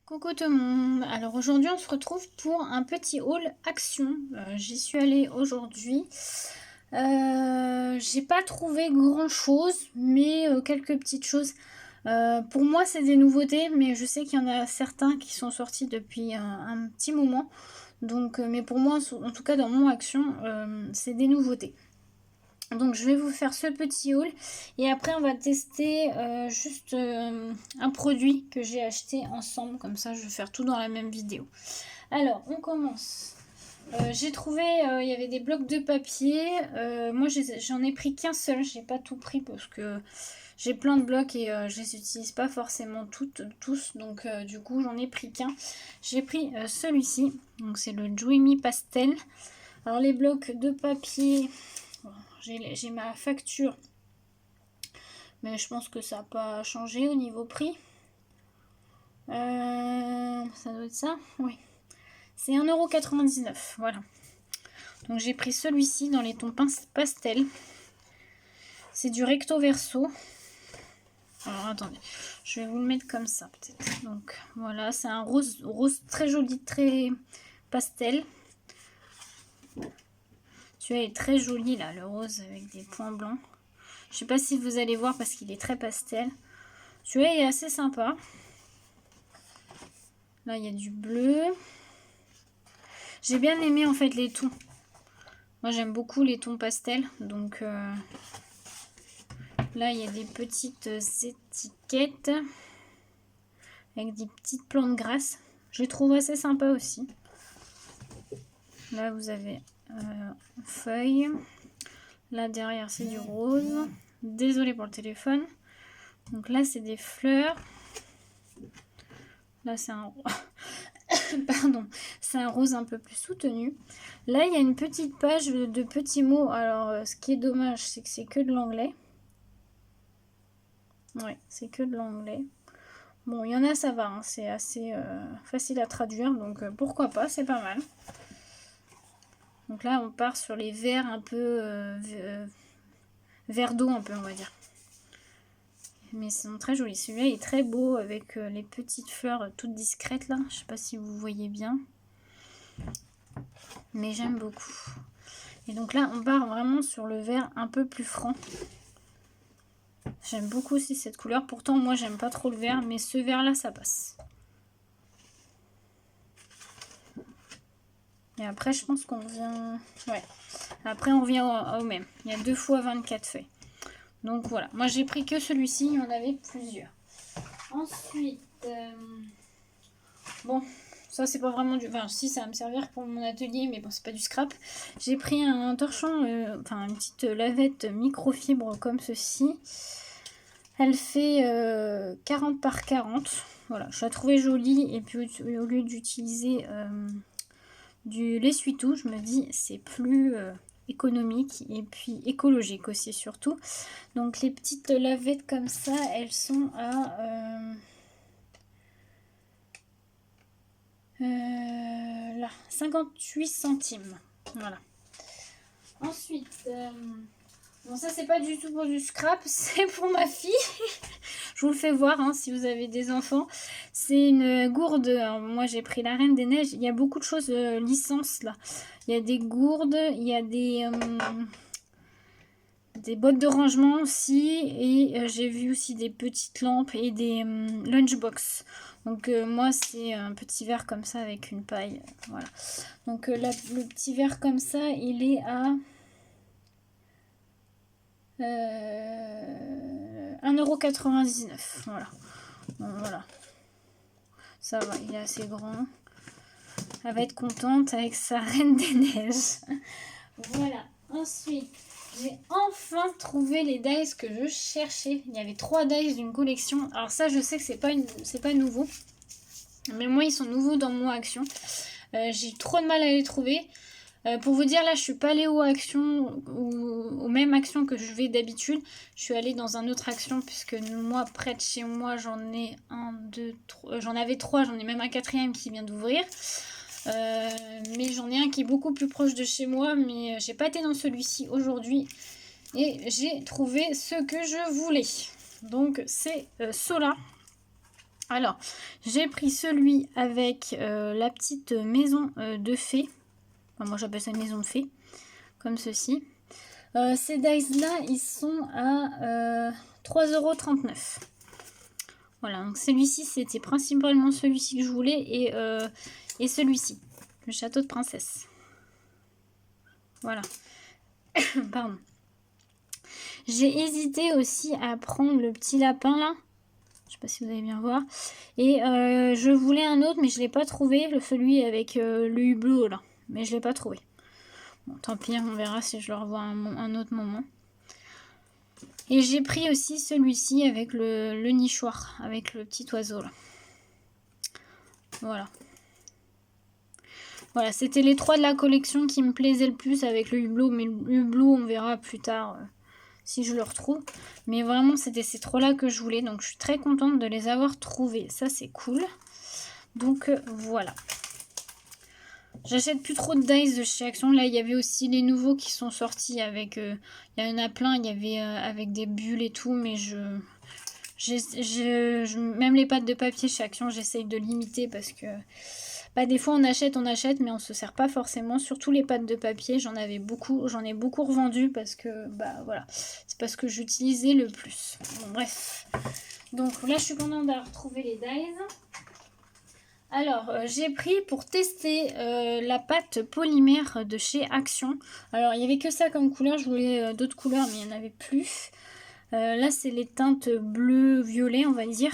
Coucou tout le monde, alors aujourd'hui on se retrouve pour un petit haul action. J'y suis allée aujourd'hui. J'ai pas trouvé grand chose, mais quelques petites choses. Pour moi c'est des nouveautés, mais je sais qu'il y en a certains qui sont sortis depuis un petit moment. Donc, mais pour moi, en tout cas dans mon action, c'est des nouveautés. Donc je vais vous faire ce petit haul et après on va tester juste un produit que j'ai acheté ensemble, comme ça je vais faire tout dans la même vidéo. Alors on commence. J'ai trouvé, il y avait des blocs de papier, moi j'en ai pris qu'un seul, j'ai pas tout pris parce que j'ai plein de blocs et je les utilise pas forcément tous, donc du coup j'en ai pris qu'un. J'ai pris celui-ci, donc c'est le Dreamy Pastel. Alors les blocs de papier, j'ai ma facture, mais je pense que ça n'a pas changé au niveau prix. Ça doit être ça, oui. C'est 1,99 €, voilà. Donc j'ai pris celui-ci dans les tons pastel. C'est du recto verso. Alors attendez, je vais vous le mettre comme ça peut-être. Donc voilà, c'est un rose très joli, très pastel. Celui-là est très joli là, le rose avec des points blancs. Je sais pas si vous allez voir parce qu'il est très pastel. Celui-là est assez sympa. Là, il y a du bleu. J'ai bien aimé en fait les tons. Moi, j'aime beaucoup les tons pastels. Donc là, il y a des petites étiquettes avec des petites plantes grasses. Je les trouve assez sympa aussi. Là, vous avez feuilles. Là, derrière, c'est du rose. Désolée pour le téléphone. Donc là, c'est des fleurs. Là, c'est un... Pardon, c'est un rose un peu plus soutenu. Là, il y a une petite page de petits mots. Alors, ce qui est dommage, c'est que c'est que de l'anglais. Ouais, c'est que de l'anglais. Bon, il y en a, ça va. Hein, c'est assez facile à traduire. Donc, pourquoi pas, c'est pas mal. Donc là, on part sur les verts un peu... vert d'eau, un peu, on va dire. Mais ils sont très jolis. Celui-là est très beau avec les petites fleurs toutes discrètes là. Je sais pas si vous voyez bien. Mais j'aime beaucoup. Et donc là, on part vraiment sur le vert un peu plus franc. J'aime beaucoup aussi cette couleur. Pourtant, moi, j'aime pas trop le vert. Mais ce vert-là, ça passe. Et après, je pense qu'on vient... Ouais. Après, on revient au même. Il y a 2 fois 24 feuilles. Donc voilà. Moi, j'ai pris que celui-ci. Il y en avait plusieurs. Ensuite... Bon... Ça, c'est pas vraiment du... Enfin, si, ça va me servir pour mon atelier, mais bon, c'est pas du scrap. J'ai pris un torchon, enfin, une petite lavette microfibre comme ceci. Elle fait 40 par 40. Voilà, je la trouvais jolie. Et puis, au lieu d'utiliser du l'essuie-tout, je me dis, c'est plus économique et puis écologique aussi, surtout. Donc, les petites lavettes comme ça, elles sont à... là, 58 centimes. Voilà. Ensuite, bon, ça c'est pas du tout pour du scrap, c'est pour ma fille. Je vous le fais voir hein, si vous avez des enfants. C'est une gourde. Alors, moi j'ai pris la Reine des Neiges. Il y a beaucoup de choses licence là. Il y a des gourdes, il y a des bottes de rangement aussi. Et j'ai vu aussi des petites lampes et des lunchbox. Donc moi c'est un petit verre comme ça avec une paille, voilà. Donc là, le petit verre comme ça, il est à 1,99 €, voilà. Bon, voilà. Ça va, il est assez grand. Elle va être contente avec sa Reine des Neiges. Voilà. Ensuite, j'ai enfin trouvé les dies que je cherchais. Il y avait 3 dies d'une collection. Alors ça, je sais que c'est pas nouveau. Mais moi, ils sont nouveaux dans mon action. J'ai eu trop de mal à les trouver. Pour vous dire, là, je suis pas allée aux mêmes actions que je vais d'habitude. Je suis allée dans un autre action puisque moi, près de chez moi, j'en ai j'en avais 3. J'en ai même un 4e qui vient d'ouvrir. Mais j'en ai un qui est beaucoup plus proche de chez moi. Mais j'ai pas été dans celui-ci aujourd'hui. Et j'ai trouvé ce que je voulais. Donc, c'est Sola. Alors, j'ai pris celui avec la petite maison de fées. Enfin, moi j'appelle ça une maison de fées, comme ceci. Ces dice là, ils sont à 3,39 €. Voilà, donc celui-ci c'était principalement celui-ci que je voulais et celui-ci, le château de princesse. Voilà. Pardon. J'ai hésité aussi à prendre le petit lapin là. Je sais pas si vous allez bien voir. Et je voulais un autre, mais je l'ai pas trouvé. Celui avec le hublot là. Mais je l'ai pas trouvé. Bon, tant pis, on verra si je le revois un autre moment. Et j'ai pris aussi celui-ci avec le nichoir, avec le petit oiseau là. Voilà. Voilà, c'était les 3 de la collection qui me plaisaient le plus avec le hublot. Mais le hublot, on verra plus tard si je le retrouve. Mais vraiment, c'était ces 3 là que je voulais. Donc, je suis très contente de les avoir trouvés. Ça, c'est cool. Donc, voilà. J'achète plus trop de dice de chez Action. Là, il y avait aussi les nouveaux qui sont sortis avec... il y en a plein. Il y avait avec des bulles et tout. Mais même les pâtes de papier chez Action, j'essaye de limiter parce que... Bah, des fois on achète, mais on se sert pas forcément. Surtout les pâtes de papier, j'en ai beaucoup revendu parce que bah voilà, c'est parce que j'utilisais le plus. Bon, bref. Donc là je suis contente d'avoir retrouvé les dies. Alors j'ai pris pour tester la pâte polymère de chez Action. Alors il n'y avait que ça comme couleur, je voulais d'autres couleurs mais il n'y en avait plus. Là c'est les teintes bleu violet on va dire.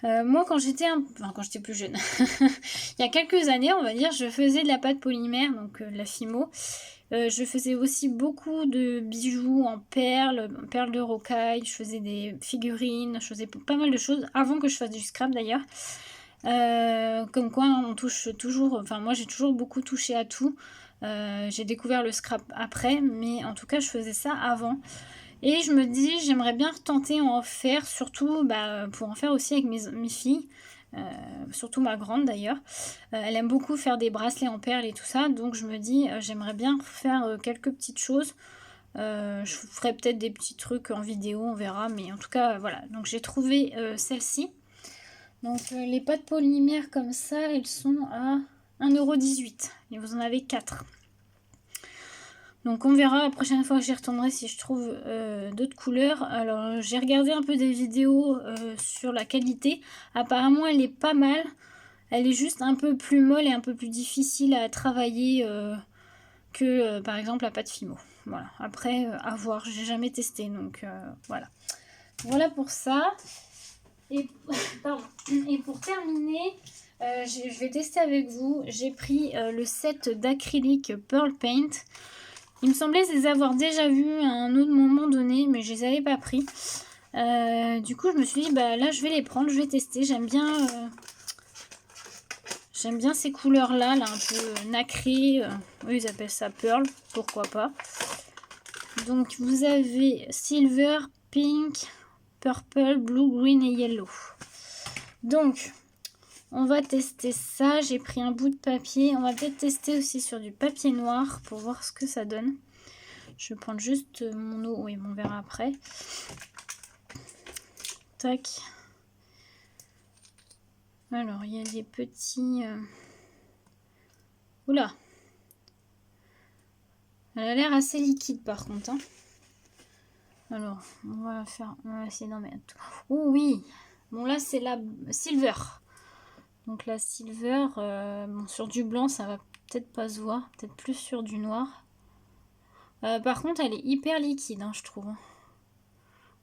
Moi quand j'étais plus jeune, il y a quelques années on va dire, je faisais de la pâte polymère, donc de la Fimo. Je faisais aussi beaucoup de bijoux en perles de rocaille, je faisais des figurines, je faisais pas mal de choses avant que je fasse du scrap d'ailleurs. Comme quoi on touche toujours, enfin moi j'ai toujours beaucoup touché à tout. J'ai découvert le scrap après, mais en tout cas je faisais ça avant. Et je me dis, j'aimerais bien retenter en faire, surtout pour en faire aussi avec mes filles, surtout ma grande d'ailleurs. Elle aime beaucoup faire des bracelets en perles et tout ça, donc je me dis, j'aimerais bien faire quelques petites choses. Je ferai peut-être des petits trucs en vidéo, on verra, mais en tout cas, voilà. Donc j'ai trouvé celle-ci. Donc les pâtes polymères comme ça, elles sont à 1,18 € et vous en avez 4. Donc on verra la prochaine fois que j'y retournerai si je trouve d'autres couleurs. Alors j'ai regardé un peu des vidéos sur la qualité. Apparemment elle est pas mal. Elle est juste un peu plus molle et un peu plus difficile à travailler que par exemple la pâte Fimo. Voilà. Après à voir, j'ai jamais testé donc voilà. Voilà pour ça. Et, et pour terminer, je vais tester avec vous. J'ai pris le set d'acrylique Pearl Paint. Il me semblait les avoir déjà vus à un autre moment donné, mais je les avais pas pris. Du coup, je me suis dit, bah là, je vais les prendre, je vais tester. J'aime bien ces couleurs-là, là, un peu nacrées. Eux, ils appellent ça pearl, pourquoi pas. Donc, vous avez silver, pink, purple, blue, green et yellow. Donc, on va tester ça. J'ai pris un bout de papier. On va peut-être tester aussi sur du papier noir pour voir ce que ça donne. Je vais prendre juste mon eau. Oui, on verra après. Tac. Alors, il y a des petits... Oula. Elle a l'air assez liquide par contre. Hein. Alors, on va essayer d'en mettre. Oh oui. Bon, là, c'est la silver. Donc la silver, bon, sur du blanc, ça va peut-être pas se voir. Peut-être plus sur du noir. Par contre, elle est hyper liquide, hein, je trouve.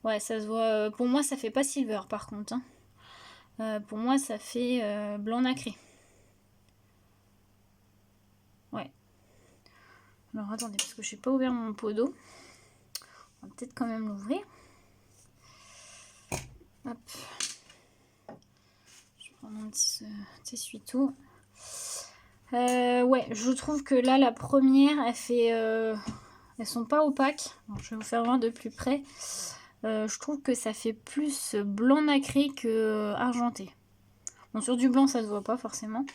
Ouais, ça se voit. Pour moi, ça fait pas silver, par contre. Hein. Pour moi, ça fait blanc nacré. Ouais. Alors, attendez, parce que je n'ai pas ouvert mon pot d'eau. On va peut-être quand même l'ouvrir. Hop. Je prends mon petit essuie-tout. Ouais, je trouve que là, la première, elle fait... elles sont pas opaques. Bon, je vais vous faire voir de plus près. Je trouve que ça fait plus blanc nacré que argenté. Bon, sur du blanc, ça se voit pas forcément.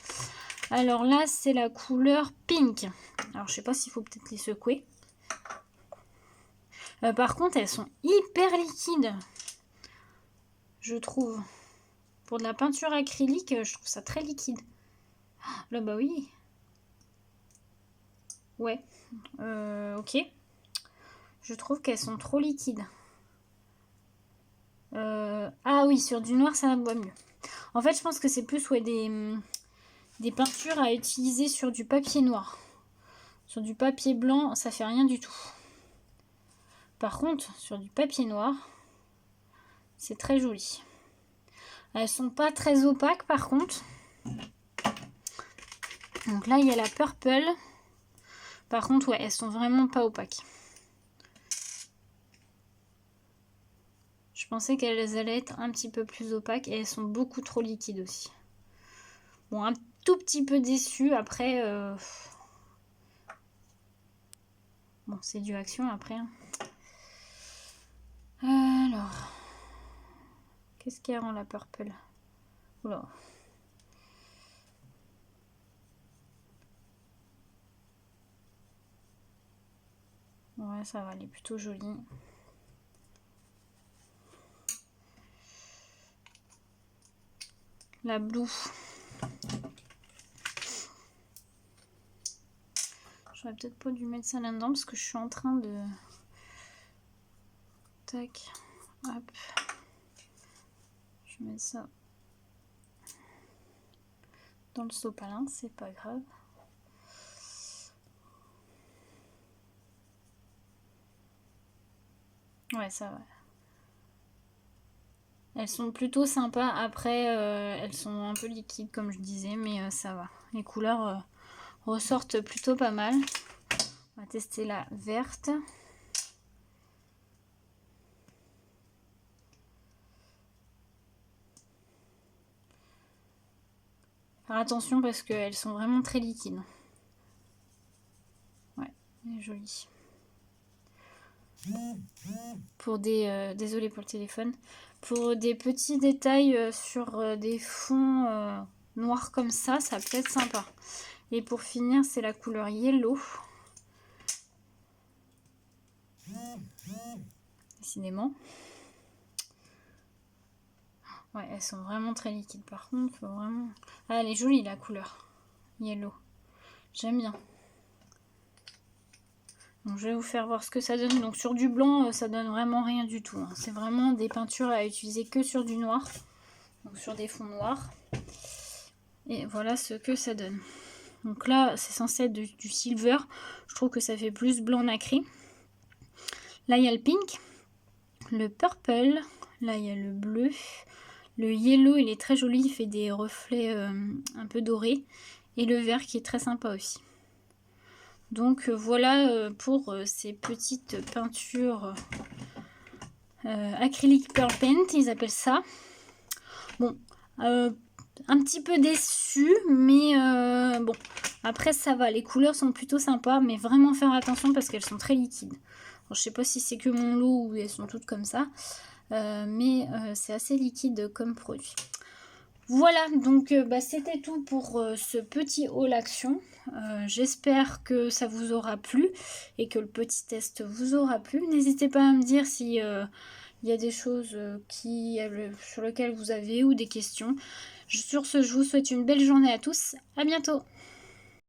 Alors là, c'est la couleur pink. Alors, je sais pas s'il faut peut-être les secouer. Par contre, elles sont hyper liquides. Je trouve. Pour de la peinture acrylique, je trouve ça très liquide. Là, bah oui. Ouais. Ok. Je trouve qu'elles sont trop liquides. Ah oui, sur du noir, ça va mieux. En fait, je pense que c'est plus des peintures à utiliser sur du papier noir. Sur du papier blanc, ça fait rien du tout. Par contre, sur du papier noir, c'est très joli. Elles sont pas très opaques par contre. Donc là, il y a la Purple. Par contre, ouais, elles sont vraiment pas opaques. Je pensais qu'elles allaient être un petit peu plus opaques et elles sont beaucoup trop liquides aussi. Bon, un tout petit peu déçue après. Bon, c'est du action après. Hein. Alors, qu'est-ce qu'il y a en la Purple? Oula. Ouais, ça va, elle est plutôt jolie. La Blue. J'aurais peut-être pas dû mettre ça là-dedans parce que je suis en train de... Tac. Hop. Je mets ça dans le sopalin, c'est pas grave. Ouais, ça va. Elles sont plutôt sympas. Après, elles sont un peu liquides, comme je disais, mais ça va. Les couleurs ressortent plutôt pas mal. On va tester la verte. Faire attention parce qu'elles sont vraiment très liquides. Ouais, elle est jolie. Pour des... désolée pour le téléphone. Pour des petits détails sur des fonds noirs comme ça peut être sympa. Et pour finir, c'est la couleur Yellow. Décidément. Ouais, elles sont vraiment très liquides. Par contre, faut vraiment... Ah, elle est jolie la couleur Yellow. J'aime bien. Donc, je vais vous faire voir ce que ça donne. Donc sur du blanc, ça donne vraiment rien du tout. Hein. C'est vraiment des peintures à utiliser que sur du noir. Donc sur des fonds noirs. Et voilà ce que ça donne. Donc là, c'est censé être du silver. Je trouve que ça fait plus blanc nacré. Là, il y a le pink, le purple. Là, il y a le bleu. Le yellow, il est très joli. Il fait des reflets un peu dorés. Et le vert qui est très sympa aussi. Donc voilà pour ces petites peintures acrylique pearl paint, ils appellent ça. Bon, un petit peu déçu, mais bon, après ça va, les couleurs sont plutôt sympas, mais vraiment faire attention parce qu'elles sont très liquides. Alors, je sais pas si c'est que mon lot ou elles sont toutes comme ça, mais c'est assez liquide comme produit. Voilà, donc c'était tout pour ce petit haul action. J'espère que ça vous aura plu et que le petit test vous aura plu. N'hésitez pas à me dire si il y a des choses sur lesquelles vous avez ou des questions. Sur ce, je vous souhaite une belle journée à tous. À bientôt!